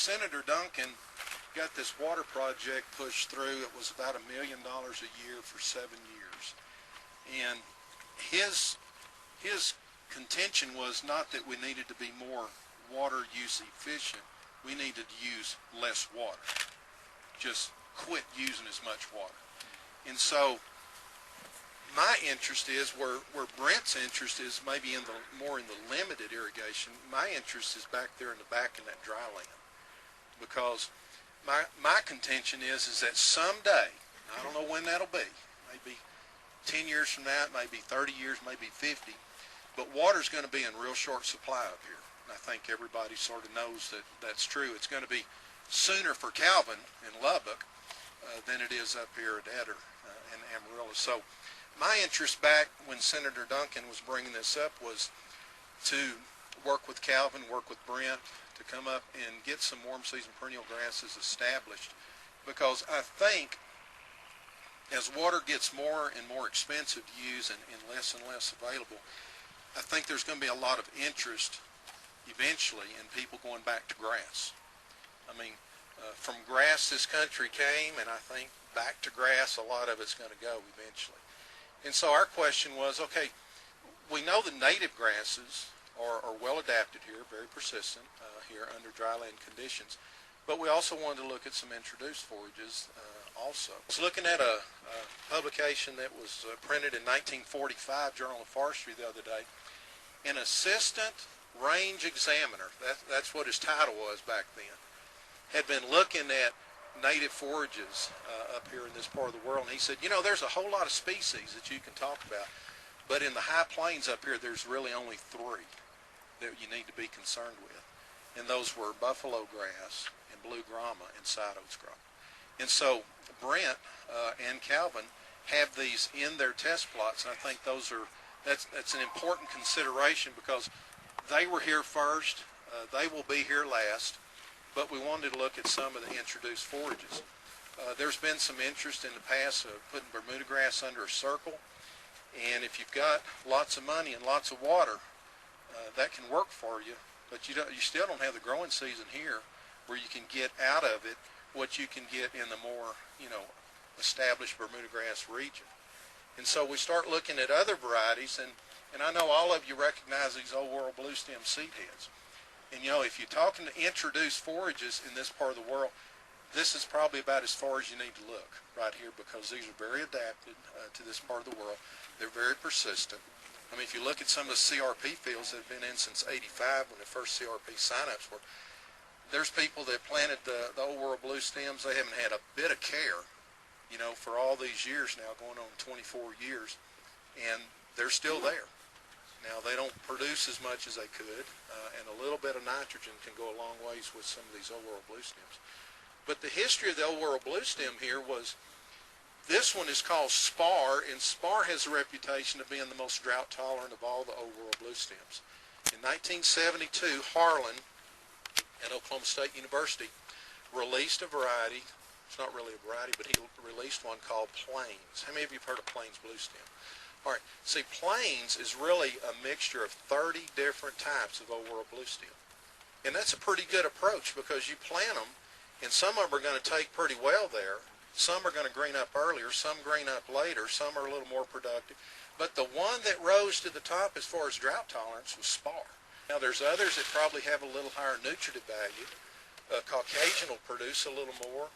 Senator Duncan got this water project pushed through, it was about $1 million a year for 7 years. And his contention was not that we needed to be more water use efficient, we needed to use less water. Just quit using as much water. And so my interest is where Brent's interest is maybe in the more in the limited irrigation. My interest is back there in the back in that dry land, because my contention is that someday, I don't know when that'll be, maybe 10 years from now, maybe 30 years, maybe 50, but water's going to be in real short supply up here. And I think everybody sort of knows that that's true. It's going to be sooner for Calvin in Lubbock than it is up here at Eder and Amarillo. So my interest back when Senator Duncan was bringing this up was to work with Calvin, work with Brent, to come up and get some warm season perennial grasses established, because I think as water gets more and more expensive to use and less available, I think there's going to be a lot of interest eventually in people going back to grass. I mean, from grass this country came, and I think back to grass a lot of it's going to go eventually. And so our question was, okay, we know the native grasses are well adapted here, very persistent here under dryland conditions, but we also wanted to look at some introduced forages also. I was looking at a publication that was printed in 1945, Journal of Forestry, the other day. An assistant range examiner, that's what his title was back then, had been looking at native forages up here in this part of the world, and he said, you know, there's a whole lot of species that you can talk about, but in the high plains up here, there's really only 3 that you need to be concerned with, and those were buffalo grass and blue grama and side oats grama. And so Brent and Calvin have these in their test plots, and I think that's an important consideration, because they were here first, they will be here last, but we wanted to look at some of the introduced forages. There's been some interest in the past of putting Bermuda grass under a circle, and if you've got lots of money and lots of water, that can work for you, but you still don't have the growing season here where you can get out of it what you can get in the more, established Bermuda grass region. And so we start looking at other varieties, and I know all of you recognize these Old World Blue Stem seed heads. And if you're talking to introduced forages in this part of the world, this is probably about as far as you need to look right here, because these are very adapted to this part of the world. They're very persistent. I mean, if you look at some of the CRP fields that have been in since '85 when the first CRP signups were, there's people that planted the Old World Blue Stems. They haven't had a bit of care, for all these years now, going on 24 years, and they're still there. Now, they don't produce as much as they could, and a little bit of nitrogen can go a long ways with some of these Old World Blue Stems. But the history of the Old World Blue Stem here was, this one is called Spar, and Spar has a reputation of being the most drought tolerant of all the Old World Blue Stems. In 1972, Harlan at Oklahoma State University released a variety. It's not really a variety, but he released one called Plains. How many of you have heard of Plains Blue Stem? All right, see, Plains is really a mixture of 30 different types of Old World Blue Stem. And that's a pretty good approach, because you plant them, and some of them are going to take pretty well there. Some are going to green up earlier, some green up later, some are a little more productive. But the one that rose to the top as far as drought tolerance was Spar. Now, there's others that probably have a little higher nutritive value. Caucasian will produce a little more.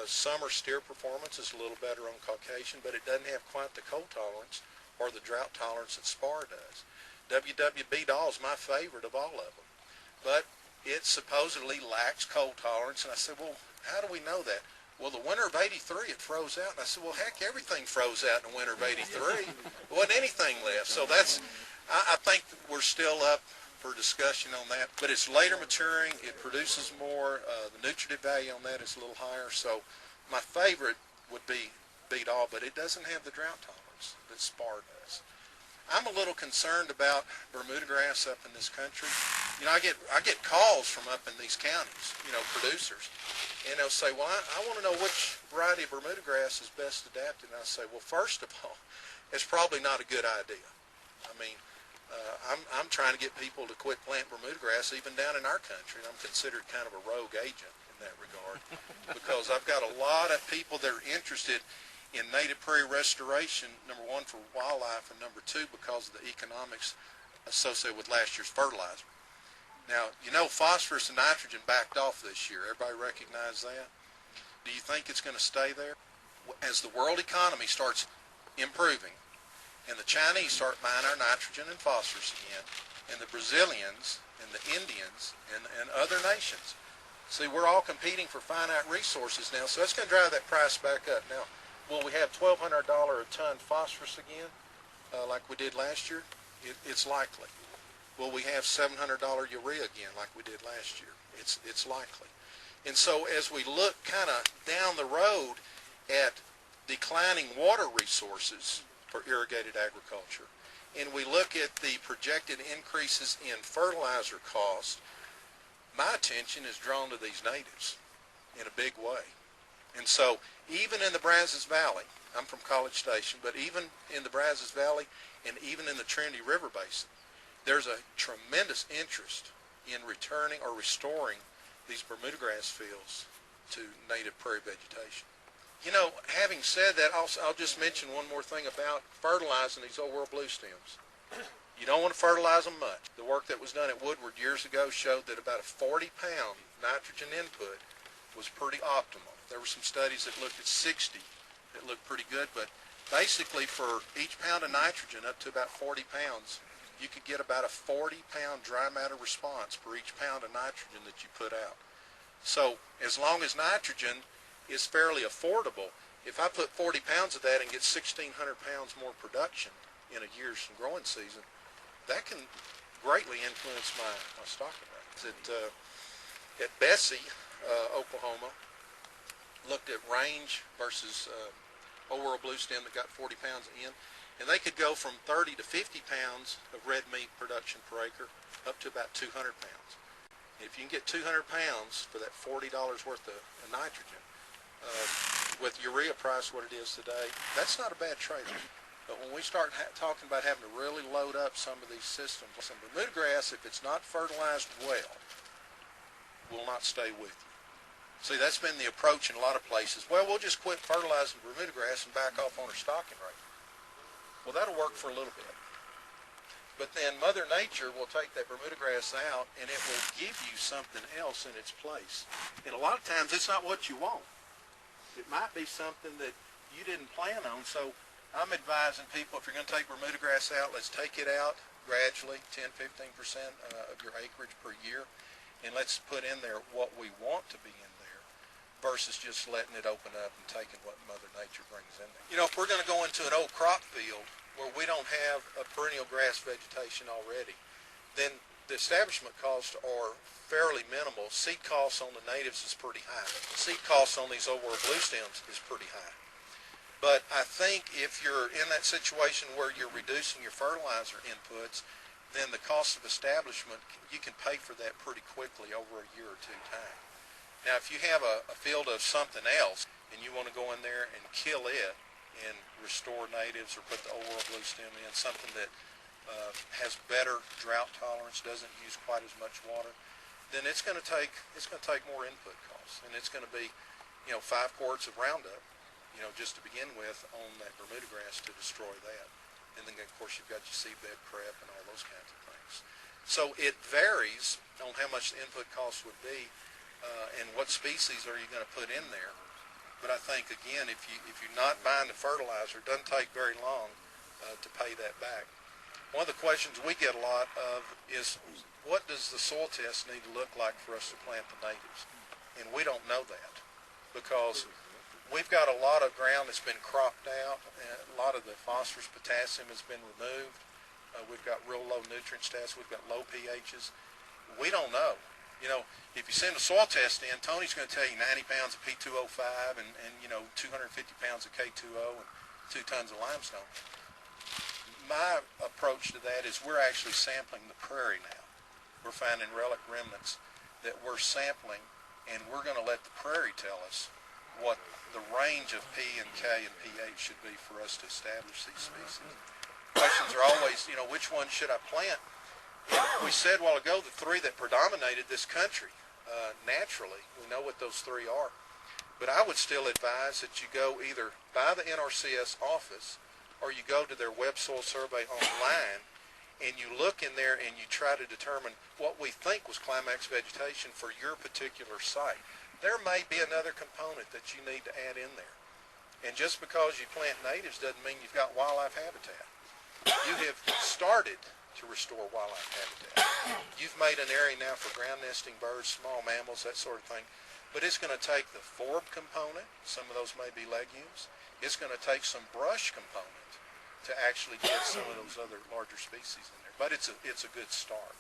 Summer steer performance is a little better on Caucasian, but it doesn't have quite the cold tolerance or the drought tolerance that Spar does. WWB Doll is my favorite of all of them, but it supposedly lacks cold tolerance. And I said, well, how do we know that? Well, the winter of '83, it froze out. And I said, well, heck, everything froze out in the winter of '83. There wasn't anything left. So I think we're still up for discussion on that. But it's later maturing. It produces more. The nutritive value on that is a little higher. So my favorite would be Beat All, but it doesn't have the drought tolerance that Spar does. I'm a little concerned about Bermuda grass up in this country. I get calls from up in these counties, producers, and they'll say, well, I want to know which variety of Bermuda grass is best adapted. And I say, well, first of all, it's probably not a good idea. I mean, I'm trying to get people to quit planting Bermuda grass even down in our country. I'm considered kind of a rogue agent in that regard because I've got a lot of people that are interested in native prairie restoration, number one, for wildlife, and number two, because of the economics associated with last year's fertilizer. Now, you know, phosphorus and nitrogen backed off this year. Everybody recognize that? Do you think it's going to stay there? As the world economy starts improving, and the Chinese start buying our nitrogen and phosphorus again, and the Brazilians and the Indians and other nations. See, we're all competing for finite resources now, so that's going to drive that price back up. Now, will we have $1,200 a ton phosphorus again, like we did last year? It's likely. Will we have $700 urea again, like we did last year? It's likely. And so as we look kind of down the road at declining water resources for irrigated agriculture, and we look at the projected increases in fertilizer cost, my attention is drawn to these natives in a big way. And so even in the Brazos Valley, I'm from College Station, but even in the Brazos Valley and even in the Trinity River Basin, there's a tremendous interest in returning or restoring these Bermuda grass fields to native prairie vegetation. You know, having said that, I'll just mention one more thing about fertilizing these old world blue stems. You don't want to fertilize them much. The work that was done at Woodward years ago showed that about a 40-pound nitrogen input was pretty optimal. There were some studies that looked at 60 that looked pretty good, but basically for each pound of nitrogen up to about 40 pounds, you could get about a 40-pound dry matter response for each pound of nitrogen that you put out. So as long as nitrogen is fairly affordable, if I put 40 pounds of that and get 1,600 pounds more production in a year's growing season, that can greatly influence my stocking rates. At Bessie, Oklahoma, looked at range versus Old World Blue Stem that got 40 pounds in, and they could go from 30 to 50 pounds of red meat production per acre up to about 200 pounds. If you can get 200 pounds for that $40 worth of nitrogen, with urea price what it is today, that's not a bad trade-off. But when we start talking about having to really load up some of these systems, some Bermuda grass, if it's not fertilized well, will not stay with you. See, that's been the approach in a lot of places. Well, we'll just quit fertilizing Bermuda grass and back off on our stocking rate. Well, that'll work for a little bit. But then Mother Nature will take that Bermuda grass out and it will give you something else in its place. And a lot of times it's not what you want. It might be something that you didn't plan on. So I'm advising people, if you're going to take Bermuda grass out, let's take it out gradually, 10-15% of your acreage per year, and let's put in there what we want to be in there versus just letting it open up and taking what Mother Nature brings in there. You know, if we're going to go into an old crop field where we don't have a perennial grass vegetation already, then the establishment costs are fairly minimal. Seed costs on the natives is pretty high. Seed costs on these Old World Blue Stems is pretty high. But I think if you're in that situation where you're reducing your fertilizer inputs, then the cost of establishment, you can pay for that pretty quickly over a year or two time. Now, if you have a field of something else and you want to go in there and kill it and restore natives or put the Old World Blue Stem in, something that has better drought tolerance, doesn't use quite as much water, then it's going to take more input costs, and it's going to be, 5 quarts of Roundup, just to begin with on that Bermuda grass to destroy that. And then, of course, you've got your seedbed prep and all those kinds of things. So it varies on how much the input cost would be and what species are you going to put in there. But I think, again, if you're not buying the fertilizer, it doesn't take very long to pay that back. One of the questions we get a lot of is, what does the soil test need to look like for us to plant the natives? And we don't know that because we've got a lot of ground that's been cropped out. A lot of the phosphorus, potassium has been removed. We've got real low nutrient stats. We've got low pHs. We don't know. If you send a soil test in, Tony's going to tell you 90 pounds of P2O5 and 250 pounds of K2O and 2 tons of limestone. My approach to that is we're actually sampling the prairie now. We're finding relic remnants that we're sampling, and we're going to let the prairie tell us what the range of P and K and pH should be for us to establish these species. questions are always, you know, which one should I plant? And we said a while ago the three that predominated this country naturally. We know what those three are. But I would still advise that you go either by the NRCS office or you go to their web soil survey online and you look in there and you try to determine what we think was climax vegetation for your particular site. There may be another component that you need to add in there. And just because you plant natives doesn't mean you've got wildlife habitat. You have started to restore wildlife habitat. You've made an area now for ground nesting birds, small mammals, that sort of thing. But it's going to take the forb component, some of those may be legumes. It's going to take some brush component to actually get some of those other larger species in there. But it's a good start.